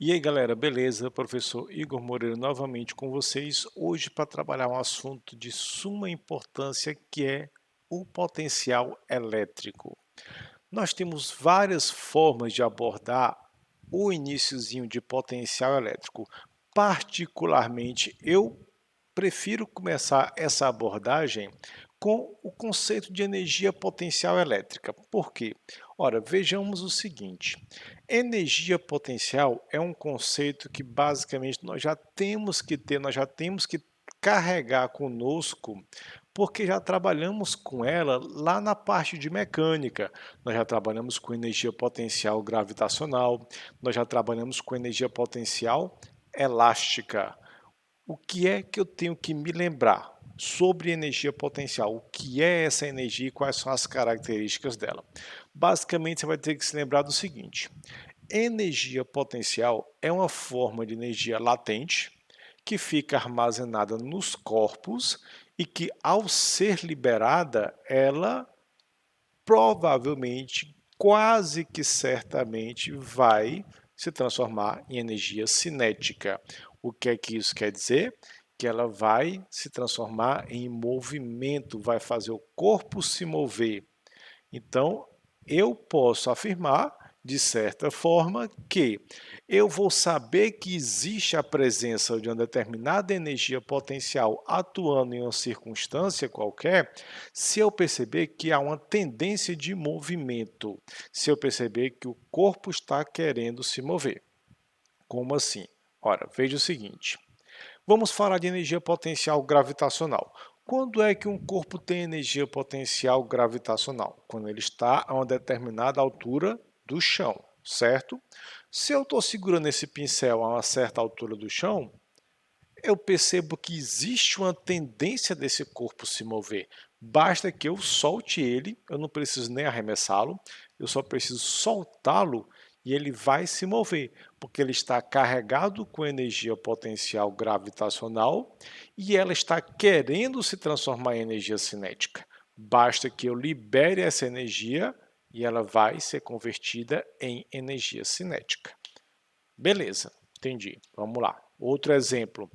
E aí galera, beleza? Professor Igor Moreira novamente com vocês, hoje para trabalhar um assunto de suma importância que é o potencial elétrico. Nós temos várias formas de abordar o iniciozinho de potencial elétrico. Particularmente, eu prefiro começar essa abordagem com o conceito de energia potencial elétrica. Por quê? Ora, vejamos o seguinte: energia potencial é um conceito que basicamente nós já temos que ter, nós já temos que carregar conosco, porque já trabalhamos com ela lá na parte de mecânica. Nós já trabalhamos com energia potencial gravitacional, nós já trabalhamos com energia potencial elástica. O que é que eu tenho que me lembrar sobre energia potencial? O que é essa energia e quais são as características dela? Basicamente, você vai ter que se lembrar do seguinte: energia potencial é uma forma de energia latente que fica armazenada nos corpos e que, ao ser liberada, ela provavelmente, quase que certamente, vai se transformar em energia cinética. O que é que isso quer dizer? Que ela vai se transformar em movimento, vai fazer o corpo se mover. Então, eu posso afirmar, de certa forma, que eu vou saber que existe a presença de uma determinada energia potencial atuando em uma circunstância qualquer, se eu perceber que há uma tendência de movimento, se eu perceber que o corpo está querendo se mover. Como assim? Ora, veja o seguinte. Vamos falar de energia potencial gravitacional. Quando é que um corpo tem energia potencial gravitacional? Quando ele está a uma determinada altura do chão, certo? Se eu estou segurando esse pincel a uma certa altura do chão, eu percebo que existe uma tendência desse corpo se mover. Basta que eu solte ele, eu não preciso nem arremessá-lo, eu só preciso soltá-lo e ele vai se mover, porque ele está carregado com energia potencial gravitacional e ela está querendo se transformar em energia cinética. Basta que eu libere essa energia e ela vai ser convertida em energia cinética. Beleza, entendi. Vamos lá. Outro exemplo.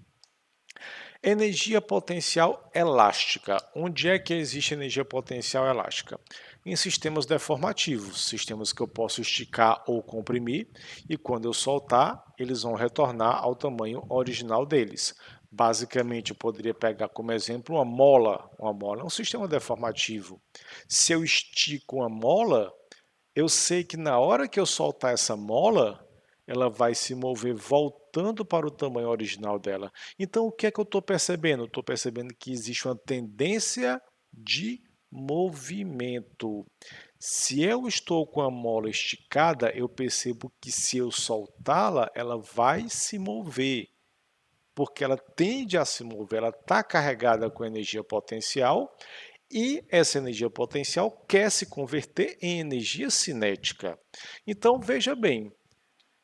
Energia potencial elástica. Onde é que existe energia potencial elástica? Em sistemas deformativos, sistemas que eu posso esticar ou comprimir, e quando eu soltar, eles vão retornar ao tamanho original deles. Basicamente, eu poderia pegar como exemplo uma mola. Uma mola é um sistema deformativo. Se eu estico uma mola, eu sei que na hora que eu soltar essa mola, ela vai se mover voltando para o tamanho original dela. Então, o que é que eu estou percebendo? Estou percebendo que existe uma tendência de movimento. Se eu estou com a mola esticada, eu percebo que se eu soltá-la, ela vai se mover, porque ela tende a se mover, ela está carregada com energia potencial e essa energia potencial quer se converter em energia cinética. Então, veja bem,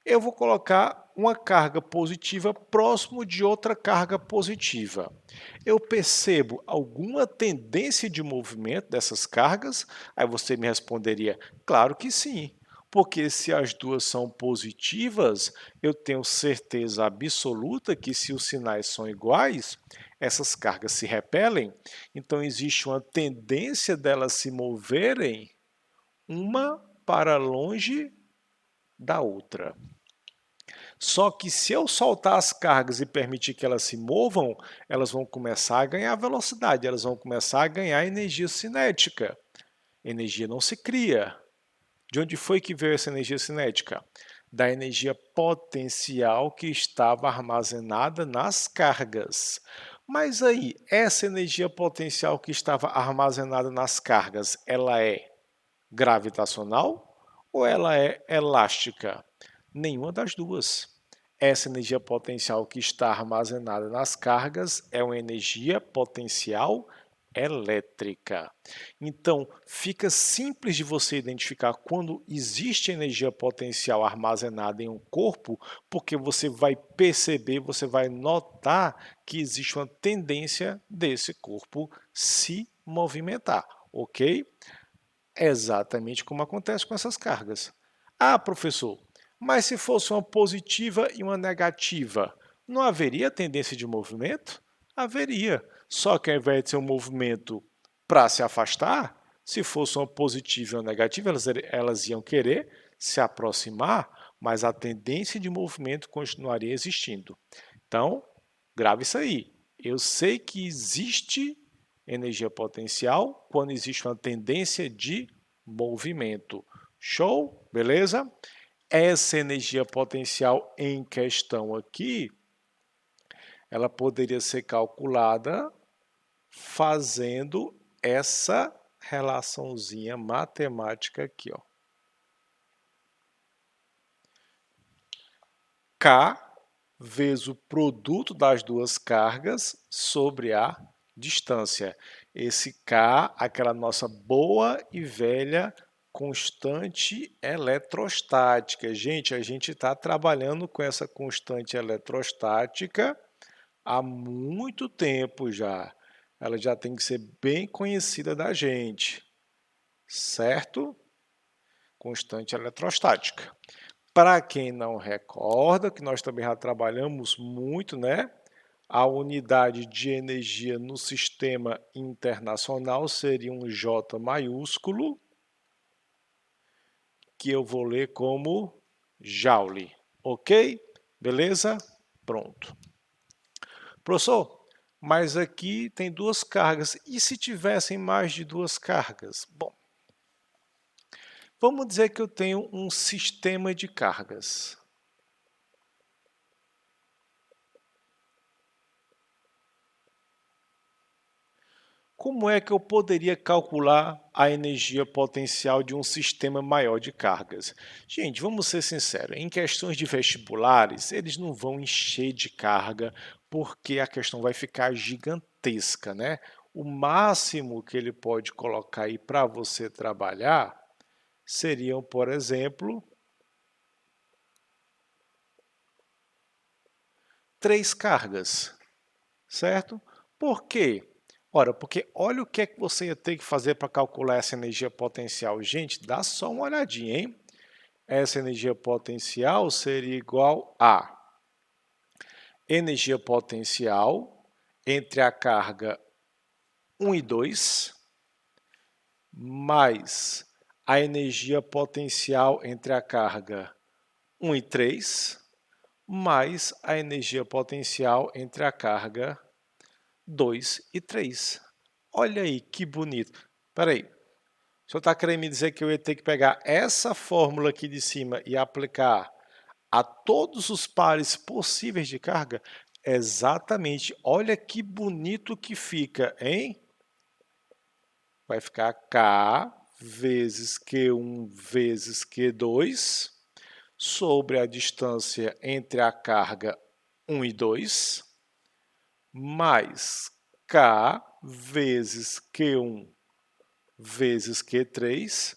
eu vou colocar uma carga positiva próximo de outra carga positiva. Eu percebo alguma tendência de movimento dessas cargas? Aí você me responderia, claro que sim. Porque se as duas são positivas, eu tenho certeza absoluta que se os sinais são iguais, essas cargas se repelem, então existe uma tendência delas se moverem uma para longe da outra. Só que se eu soltar as cargas e permitir que elas se movam, elas vão começar a ganhar velocidade, elas vão começar a ganhar energia cinética. Energia não se cria. De onde foi que veio essa energia cinética? Da energia potencial que estava armazenada nas cargas. Mas aí, essa energia potencial que estava armazenada nas cargas, ela é gravitacional ou ela é elástica? Nenhuma das duas. Essa energia potencial que está armazenada nas cargas é uma energia potencial elétrica. Então, fica simples de você identificar quando existe energia potencial armazenada em um corpo, porque você vai perceber, você vai notar que existe uma tendência desse corpo se movimentar, ok? É exatamente como acontece com essas cargas. Ah, professor, Mas se fosse uma positiva e uma negativa, não haveria tendência de movimento? Haveria. Só que ao invés de ser um movimento para se afastar, se fosse uma positiva e uma negativa, elas iam querer se aproximar, mas a tendência de movimento continuaria existindo. Então, grave isso aí. Eu sei que existe energia potencial quando existe uma tendência de movimento. Show? Beleza? Essa energia potencial em questão aqui, ela poderia ser calculada fazendo essa relaçãozinha matemática aqui, ó. K vezes o produto das duas cargas sobre a distância. Esse K, aquela nossa boa e velha constante eletrostática. Gente, a gente está trabalhando com essa constante eletrostática há muito tempo já. Ela já tem que ser bem conhecida da gente, certo? Constante eletrostática. Para quem não recorda, que nós também já trabalhamos muito, né? A unidade de energia no sistema internacional seria um J maiúsculo, que eu vou ler como Joule. Ok? Beleza? Pronto. Professor, mas aqui tem duas cargas. E se tivessem mais de duas cargas? Bom, vamos dizer que eu tenho um sistema de cargas. Como é que eu poderia calcular a energia potencial de um sistema maior de cargas? Gente, vamos ser sinceros, em questões de vestibulares, eles não vão encher de carga, porque a questão vai ficar gigantesca, né? O máximo que ele pode colocar aí para você trabalhar seriam, por exemplo, 3 cargas, certo? Por quê? Ora, porque olha o que é que você ia ter que fazer para calcular essa energia potencial. Gente, dá só uma olhadinha, hein? Essa energia potencial seria igual a energia potencial entre a carga 1 e 2, mais a energia potencial entre a carga 1 e 3, mais a energia potencial entre a carga 2 e 3. Olha aí que bonito. Espera aí. O senhor está querendo me dizer que eu ia ter que pegar essa fórmula aqui de cima e aplicar a todos os pares possíveis de carga? Exatamente. Olha que bonito que fica, hein? Vai ficar K vezes Q1 vezes Q2 sobre a distância entre a carga 1 e 2, mais K vezes Q1 vezes Q3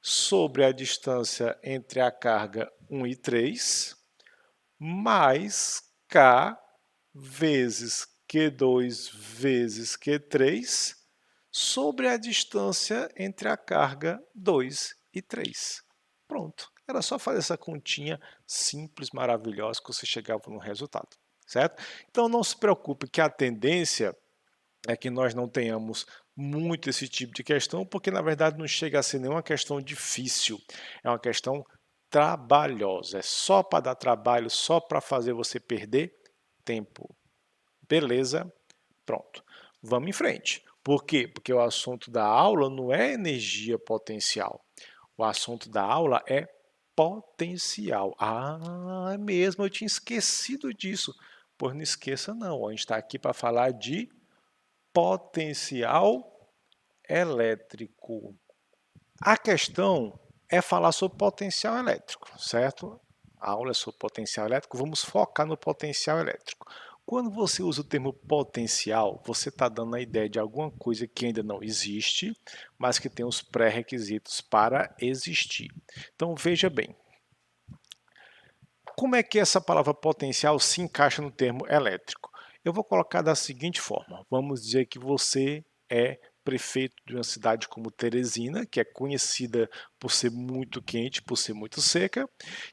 sobre a distância entre a carga 1 e 3, mais K vezes Q2 vezes Q3 sobre a distância entre a carga 2 e 3. Pronto. Era só fazer essa continha simples, maravilhosa, que você chegava no resultado, certo? Então não se preocupe que a tendência é que nós não tenhamos muito esse tipo de questão, porque na verdade não chega a ser nenhuma questão difícil, é uma questão trabalhosa, é só para dar trabalho, só para fazer você perder tempo. Beleza? Pronto. Vamos em frente. Por quê? Porque o assunto da aula não é energia potencial. O assunto da aula é potencial. Ah, é mesmo, eu tinha esquecido disso. Pois não esqueça não, a gente está aqui para falar de potencial elétrico. A questão é falar sobre potencial elétrico, certo? A aula é sobre potencial elétrico, vamos focar no potencial elétrico. Quando você usa o termo potencial, você está dando a ideia de alguma coisa que ainda não existe, mas que tem os pré-requisitos para existir. Então veja bem, como é que essa palavra potencial se encaixa no termo elétrico? Eu vou colocar da seguinte forma, vamos dizer que você é prefeito de uma cidade como Teresina, que é conhecida por ser muito quente, por ser muito seca,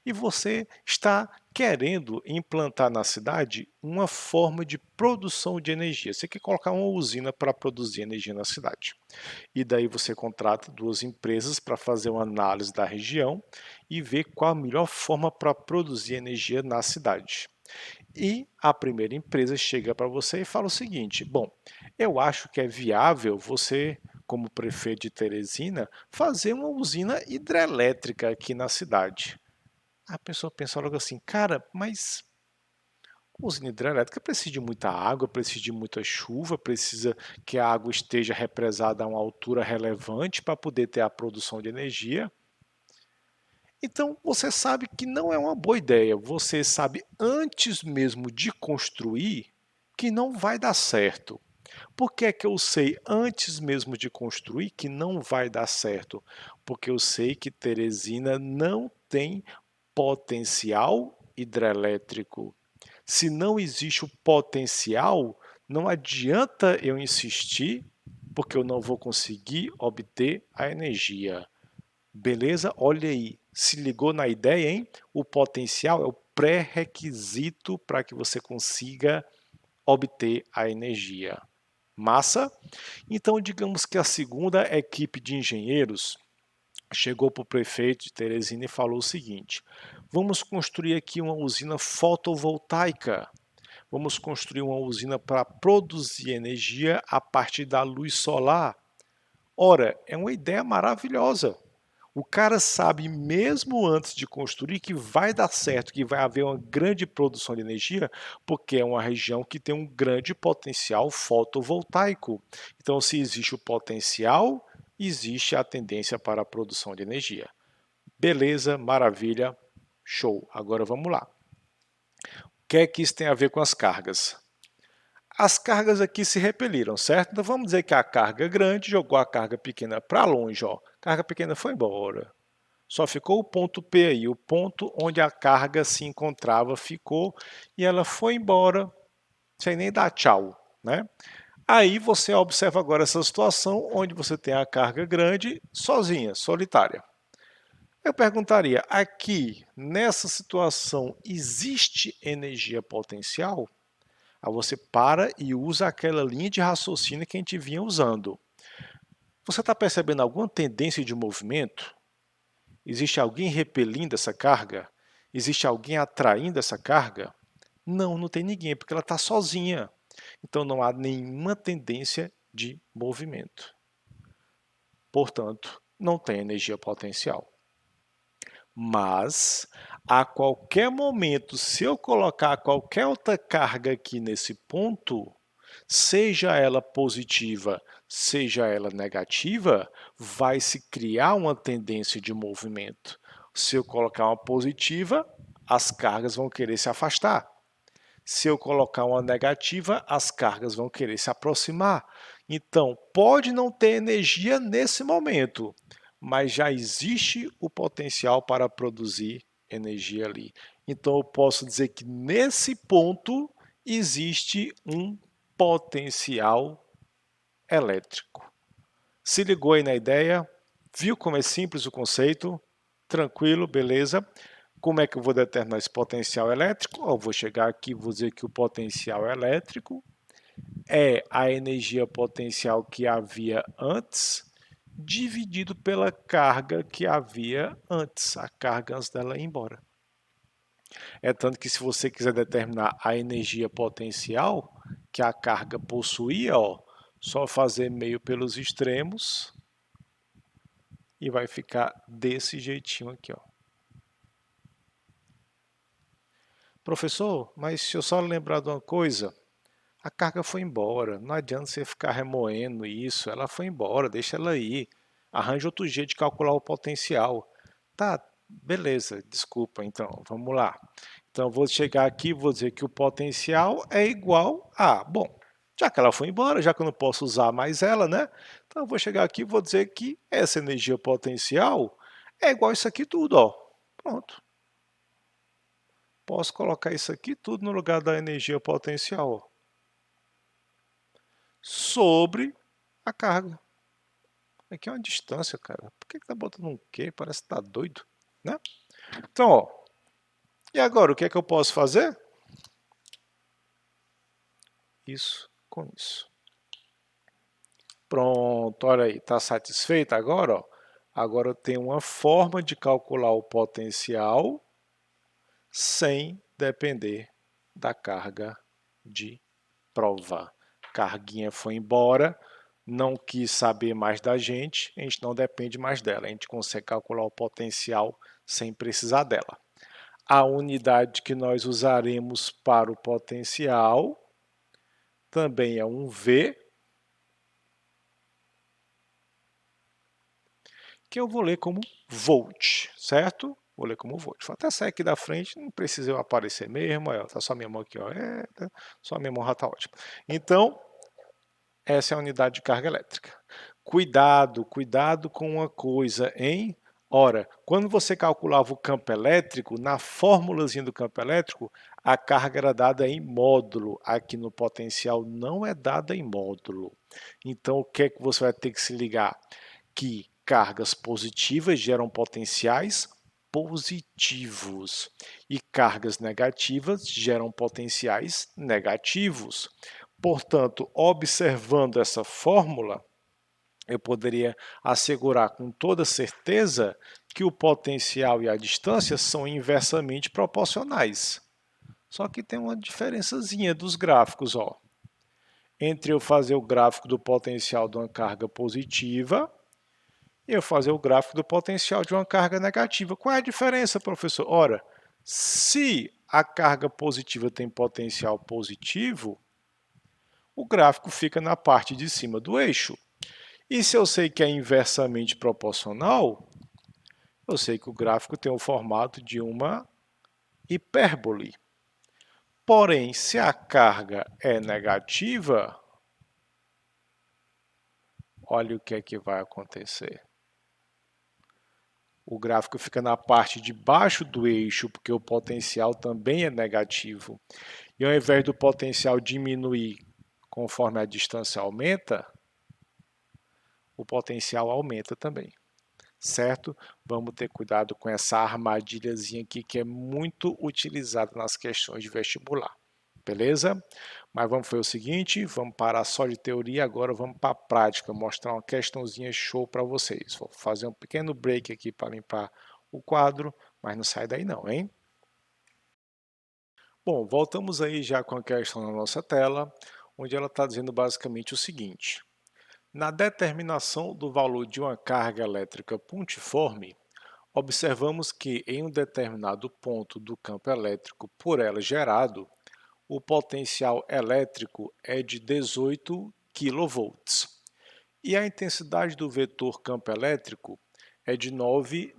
e você está querendo implantar na cidade uma forma de produção de energia. Você quer colocar uma usina para produzir energia na cidade. E daí você contrata duas empresas para fazer uma análise da região e ver qual a melhor forma para produzir energia na cidade. E a primeira empresa chega para você e fala o seguinte: bom, eu acho que é viável você, como prefeito de Teresina, fazer uma usina hidrelétrica aqui na cidade. A pessoa pensa logo assim, cara, mas usina hidrelétrica precisa de muita água, precisa de muita chuva, precisa que a água esteja represada a uma altura relevante para poder ter a produção de energia. Então você sabe que não é uma boa ideia. Você sabe antes mesmo de construir que não vai dar certo. Por que é que eu sei antes mesmo de construir que não vai dar certo? Porque eu sei que Teresina não tem potencial hidrelétrico. Se não existe o potencial, não adianta eu insistir, porque eu não vou conseguir obter a energia. Beleza? Olha aí, se ligou na ideia, hein? O potencial é o pré-requisito para que você consiga obter a energia. Massa? Então, digamos que a segunda equipe de engenheiros chegou para o prefeito de Teresina e falou o seguinte: vamos construir aqui uma usina fotovoltaica. Vamos construir uma usina para produzir energia a partir da luz solar. Ora, é uma ideia maravilhosa. O cara sabe mesmo antes de construir que vai dar certo, que vai haver uma grande produção de energia, porque é uma região que tem um grande potencial fotovoltaico. Então, se existe o potencial, existe a tendência para a produção de energia. Beleza, maravilha, show. Agora vamos lá. O que é que isso tem a ver com as cargas? As cargas aqui se repeliram, certo? Então vamos dizer que a carga grande jogou a carga pequena para longe, ó. A carga pequena foi embora. Só ficou o ponto P aí, o ponto onde a carga se encontrava ficou e ela foi embora sem nem dar tchau, né? Aí você observa agora essa situação onde você tem a carga grande sozinha, solitária. Eu perguntaria, aqui nessa situação existe energia potencial? Aí você para e usa aquela linha de raciocínio que a gente vinha usando. Você está percebendo alguma tendência de movimento? Existe alguém repelindo essa carga? Existe alguém atraindo essa carga? Não, não tem ninguém, porque ela está sozinha. Então não há nenhuma tendência de movimento. Portanto, não tem energia potencial. Mas, a qualquer momento, se eu colocar qualquer outra carga aqui nesse ponto, seja ela positiva, seja ela negativa, vai se criar uma tendência de movimento. Se eu colocar uma positiva, as cargas vão querer se afastar. Se eu colocar uma negativa, as cargas vão querer se aproximar. Então, pode não ter energia nesse momento, mas já existe o potencial para produzir energia ali. Então, eu posso dizer que nesse ponto existe um potencial elétrico. Se ligou aí na ideia? Viu como é simples o conceito? Tranquilo, beleza? Como é que eu vou determinar esse potencial elétrico? Eu vou chegar aqui e vou dizer que o potencial elétrico é a energia potencial que havia antes, dividido pela carga que havia antes, a carga antes dela ir embora. É tanto que se você quiser determinar a energia potencial que a carga possuía, ó, só fazer meio pelos extremos e vai ficar desse jeitinho aqui, ó. Professor, mas se eu só lembrar de uma coisa, a carga foi embora, não adianta você ficar remoendo isso, ela foi embora, deixa ela ir. Arranja outro jeito de calcular o potencial. Tá, beleza, desculpa, então, vamos lá. Então, eu vou chegar aqui e vou dizer que o potencial é igual a, bom, já que ela foi embora, já que eu não posso usar mais ela, né? Então, eu vou chegar aqui e vou dizer que essa energia potencial é igual a isso aqui tudo, ó. Pronto. Posso colocar isso aqui tudo no lugar da energia potencial, ó. Sobre a carga. Aqui é uma distância, cara. Por que tá botando um Q? Parece que tá doido, né? Então, ó. E agora, o que é que eu posso fazer? Isso com isso. Pronto, olha aí. Tá satisfeito agora, ó? Agora eu tenho uma forma de calcular o potencial sem depender da carga de prova. Carguinha foi embora, não quis saber mais da gente, a gente não depende mais dela. A gente consegue calcular o potencial sem precisar dela. A unidade que nós usaremos para o potencial também é um V, que eu vou ler como volt, certo? Vou ler como volt. Vou até sair aqui da frente, não precisa eu aparecer mesmo, ó, tá só minha mão aqui, ó. Só minha mão já tá ótima. Então, essa é a unidade de carga elétrica. Cuidado, cuidado com uma coisa, hein? Ora, quando você calculava o campo elétrico, na formulazinha do campo elétrico, a carga era dada em módulo. Aqui no potencial não é dada em módulo. Então, o que é que você vai ter que se ligar? Que cargas positivas geram potenciais positivos e cargas negativas geram potenciais negativos. Portanto, observando essa fórmula, eu poderia assegurar com toda certeza que o potencial e a distância são inversamente proporcionais. Só que tem uma diferençazinha dos gráficos, ó. Entre eu fazer o gráfico do potencial de uma carga positiva e eu fazer o gráfico do potencial de uma carga negativa. Qual é a diferença, professor? Ora, se a carga positiva tem potencial positivo, o gráfico fica na parte de cima do eixo. E se eu sei que é inversamente proporcional, eu sei que o gráfico tem o formato de uma hipérbole. Porém, se a carga é negativa, olha o que é que vai acontecer. O gráfico fica na parte de baixo do eixo, porque o potencial também é negativo. E ao invés do potencial diminuir conforme a distância aumenta, o potencial aumenta também, certo? Vamos ter cuidado com essa armadilhazinha aqui que é muito utilizada nas questões de vestibular, beleza? Mas vamos fazer o seguinte, vamos parar só de teoria, agora vamos para a prática, mostrar uma questãozinha show para vocês. Vou fazer um pequeno break aqui para limpar o quadro, mas não sai daí não, hein? Bom, voltamos aí já com a questão na nossa tela, onde ela está dizendo basicamente o seguinte. Na determinação do valor de uma carga elétrica pontiforme, observamos que em um determinado ponto do campo elétrico por ela gerado, o potencial elétrico é de 18 kV e a intensidade do vetor campo elétrico é de 9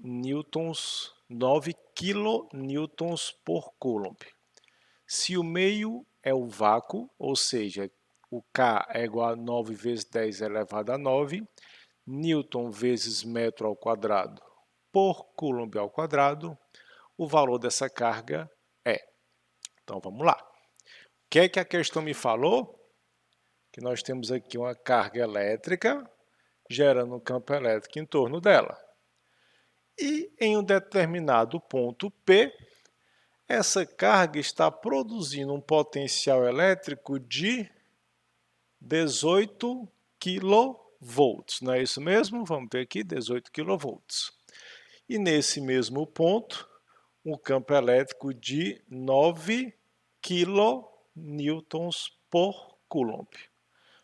kN por Coulomb. Se o meio é o vácuo, ou seja, o K é igual a 9 vezes 10 elevado a 9, Newton vezes metro ao quadrado por Coulomb ao quadrado, o valor dessa carga é. Então vamos lá. O que é que a questão me falou? Que nós temos aqui uma carga elétrica gerando um campo elétrico em torno dela. E em um determinado ponto P, essa carga está produzindo um potencial elétrico de 18 kV, não é isso mesmo? Vamos ver aqui, 18 kV. E nesse mesmo ponto, um campo elétrico de 9 kN por Coulomb.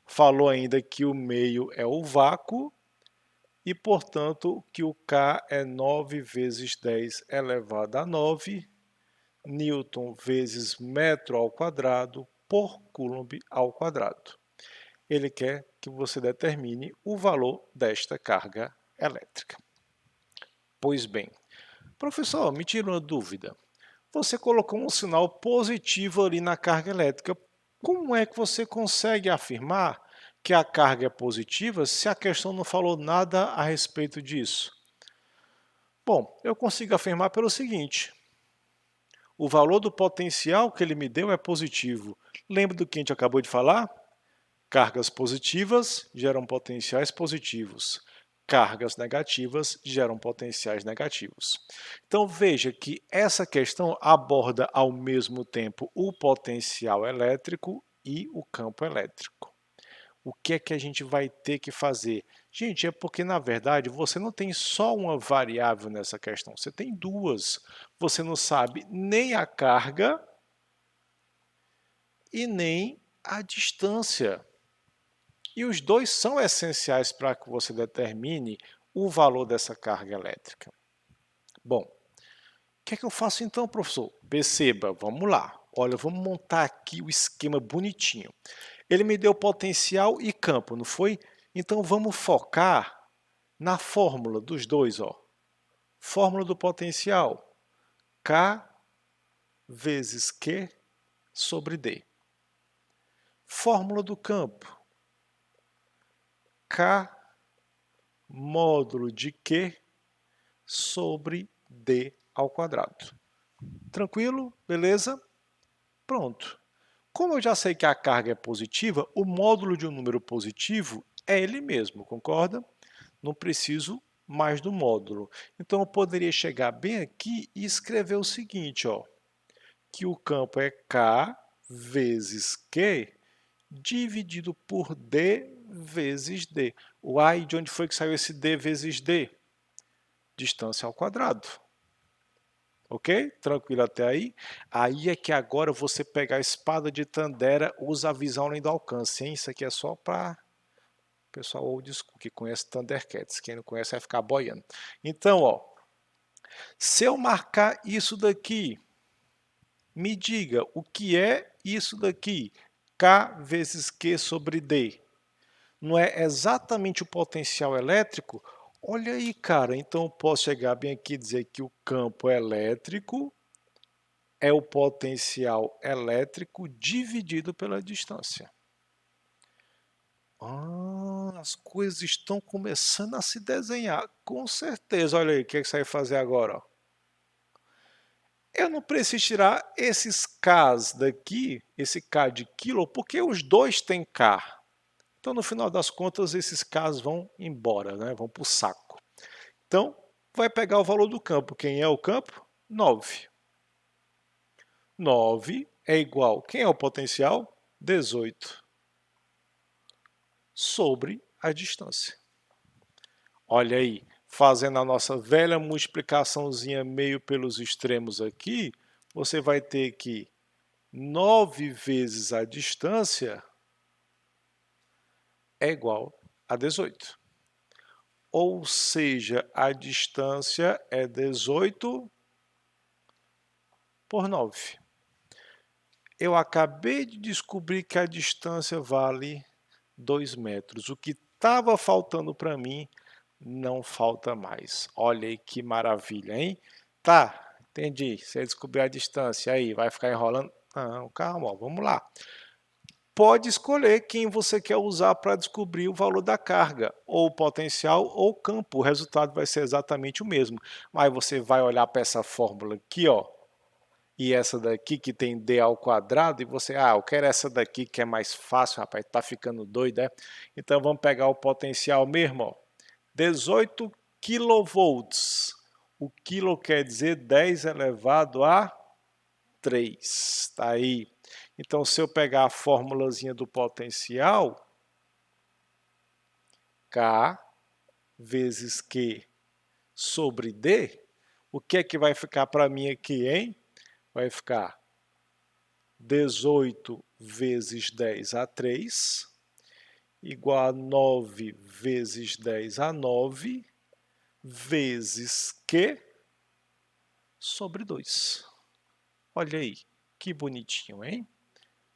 Falou ainda que o meio é o vácuo e, portanto, que o K é 9 vezes 10 elevado a 9 Newton vezes metro ao quadrado por Coulomb ao quadrado. Ele quer que você determine o valor desta carga elétrica. Pois bem, professor, me tira uma dúvida. Você colocou um sinal positivo ali na carga elétrica. Como é que você consegue afirmar que a carga é positiva se a questão não falou nada a respeito disso? Bom, eu consigo afirmar pelo seguinte. O valor do potencial que ele me deu é positivo. Lembra do que a gente acabou de falar? Cargas positivas geram potenciais positivos. Cargas negativas geram potenciais negativos. Então veja que essa questão aborda ao mesmo tempo o potencial elétrico e o campo elétrico. O que é que a gente vai ter que fazer? Gente, é porque na verdade você não tem só uma variável nessa questão, você tem duas. Você não sabe nem a carga e nem a distância. E os dois são essenciais para que você determine o valor dessa carga elétrica. Bom, o que é que eu faço então, professor? Perceba, vamos lá. Olha, vamos montar aqui o esquema bonitinho. Ele me deu potencial e campo, não foi? Então vamos focar na fórmula dos dois, ó. Fórmula do potencial, K vezes Q sobre D. Fórmula do campo, K módulo de Q sobre D ao quadrado. Tranquilo? Beleza? Pronto. Como eu já sei que a carga é positiva, o módulo de um número positivo é ele mesmo, concorda? Não preciso mais do módulo. Então eu poderia chegar bem aqui e escrever o seguinte, ó, que o campo é K vezes Q dividido por D vezes D. Uai, de onde foi que saiu esse D vezes D? Distância ao quadrado. Ok? Tranquilo até aí? Aí é que agora você pegar a espada de Tandera, usa a visão além do alcance, hein? Isso aqui é só para o pessoal old school, que conhece Thundercats. Quem não conhece vai ficar boiando. Então, ó, se eu marcar isso daqui, me diga o que é isso daqui. K vezes Q sobre D. Não é exatamente o potencial elétrico? Olha aí, cara. Então eu posso chegar bem aqui e dizer que o campo elétrico é o potencial elétrico dividido pela distância. As coisas estão começando a se desenhar, com certeza. Olha aí, o que você vai fazer agora? Ó. Eu não preciso tirar esses Ks daqui, esse K de quilo, porque os dois têm K. Então, no final das contas, esses Ks vão embora, né? Vão para o saco. Então, vai pegar o valor do campo. Quem é o campo? 9. 9 é igual. Quem é o potencial? 18. Sobre a distância. Olha aí, fazendo a nossa velha multiplicaçãozinha meio pelos extremos aqui, você vai ter que 9 vezes a distância é igual a 18. Ou seja, a distância é 18 por 9. Eu acabei de descobrir que a distância vale 2 metros. O que estava faltando para mim não falta mais. Olha aí que maravilha, hein? Tá, entendi. Você descobriu a distância aí, vai ficar enrolando? Não, calma, ó, vamos lá. Pode escolher quem você quer usar para descobrir o valor da carga, ou potencial ou campo. O resultado vai ser exatamente o mesmo. Mas você vai olhar para essa fórmula aqui, ó, e essa daqui que tem d ao quadrado, e você, eu quero essa daqui que é mais fácil, rapaz, tá ficando doido, é? Então vamos pegar o potencial mesmo, ó. 18 kV. O quilo quer dizer 10 elevado a 3. Tá aí. Então, se eu pegar a formulazinha do potencial, K vezes Q sobre D, o que é que vai ficar para mim aqui, hein? Vai ficar 18 vezes 10 a 3, igual a 9 vezes 10 a 9, vezes Q sobre 2. Olha aí, que bonitinho, hein?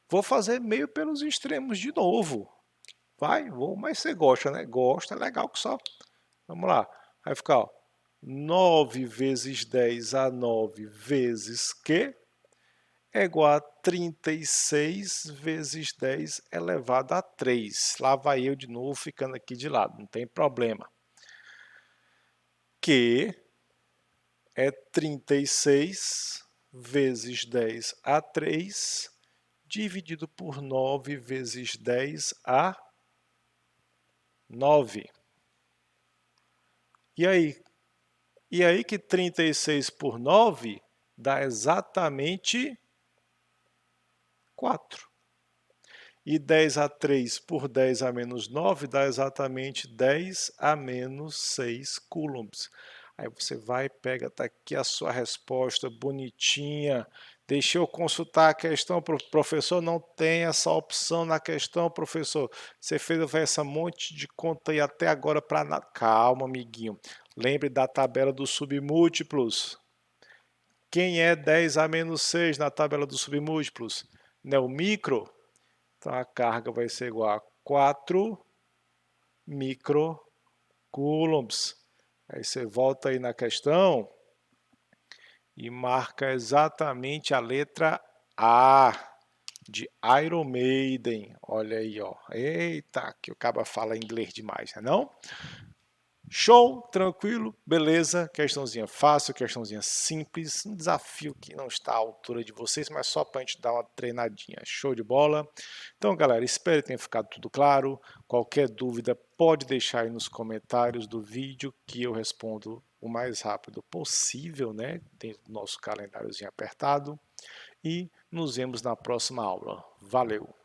Vou fazer meio pelos extremos de novo. Vai, vou, mas você gosta, né? Gosta, é legal que só. Vamos lá. Vai ficar, ó, 9 vezes 10 a 9 vezes Q é igual a 36 vezes 10 elevado a 3. Lá vai eu de novo ficando aqui de lado, não tem problema. Q é 36 vezes 10 a 3 dividido por 9 vezes 10 a 9. E aí? E aí que 36 por 9 dá exatamente 4. E 10 a 3 por 10 a menos 9 dá exatamente 10 a menos 6 coulombs. Aí você vai, pega, tá aqui a sua resposta bonitinha. Deixa eu consultar a questão, professor, não tem essa opção na questão, professor. Você fez essa monte de conta aí até agora para... Calma, amiguinho. Lembre da tabela dos submúltiplos. Quem é 10 a menos 6 na tabela dos submúltiplos? Não é o micro? Então a carga vai ser igual a 4 microcoulombs. Aí você volta aí na questão e marca exatamente a letra A de Iron Maiden. Olha aí, ó. Eita, que o cara fala inglês demais, não? Show, tranquilo, beleza, questãozinha fácil, questãozinha simples, um desafio que não está à altura de vocês, mas só para a gente dar uma treinadinha, show de bola. Então galera, espero que tenha ficado tudo claro, qualquer dúvida pode deixar aí nos comentários do vídeo que eu respondo o mais rápido possível, né, dentro do nosso calendáriozinho apertado, e nos vemos na próxima aula. Valeu!